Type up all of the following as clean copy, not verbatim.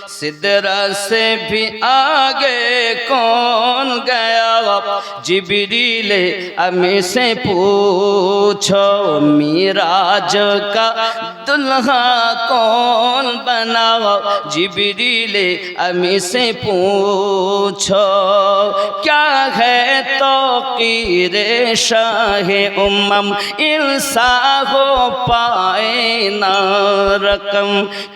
सिदरा से भी आगे कौन गया जिब्रील अमी से पूछो मिराज का दुल्हा कौन बना जिब्रील अमी से पूछो क्या है तो कीरे शाहे उम्मम इंसा हो पाए ना रकम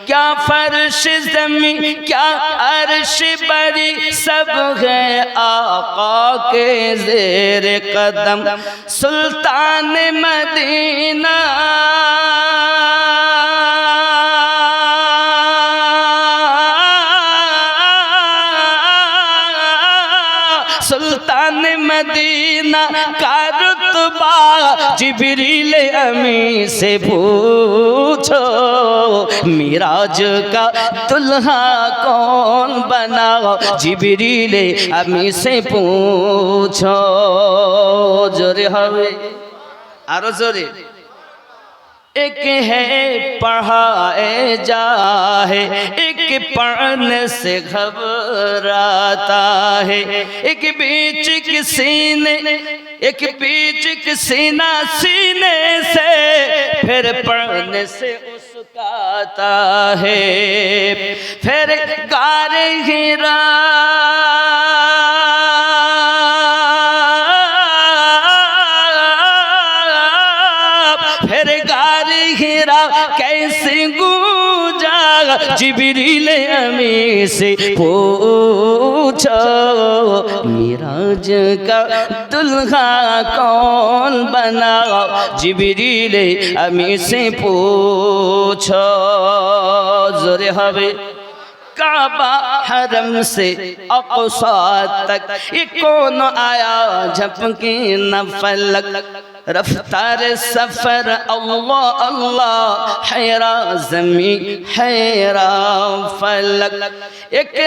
क्या फर्श जमी क्या अर्श बरी सब है आका के ज़ेर कदम सुल्तान मदीना सुल्तान मदीना का रुतबा जिब्रील अमी से पूछो मिराज का दुल्हा कौन बना जिब्रील अमी से पूछो जोरे हवे आरो जोरे एक है पढ़ाए जाए एक पढ़ने से घबराता है एक बीच की सीने एक बीच की सीना सीने से फिर पढ़ने से उसकाता है फिर गार गिरा कैसे गूंजा जिब्रील अमी से पूछो मिराज का दुल्हा कौन बना जिब्रील अमी से पूछो जोरे हवे काबा हरम से अक़सा तक ये कौन आया झपके न फलक रफ्तार सफर अल्लाह अल्लाह हैरा जमी हैरा फलक एक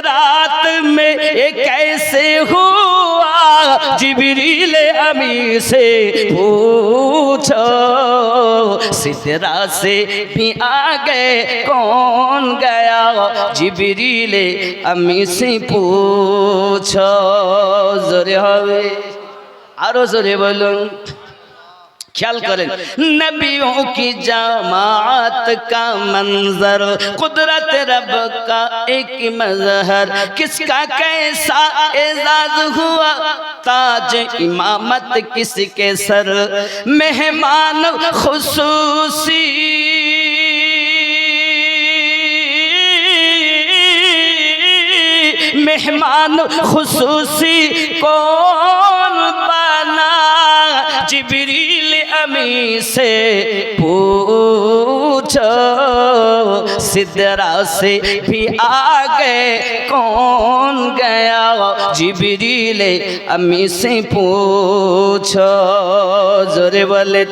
रात में एक कैसे हुआ जिब्रील अमी से पूछो सिदरा से भी आगे कौन गया जिब्रील अमी से पूछो जोरे हवे आरो जोरे बोलूं ख्याल करें नबियों की जमात का मंजर कुदरत रब का एक मजहर किसका कैसा एजाज हुआ ताज इमामत किसके सर मेहमान खुसूसी मेहमान खुसूसी कौन बना जिब्रील अमी से पूछो सिदरा से भी आगे कौन गया जिब्रील अमी से पूछो जोरे बोले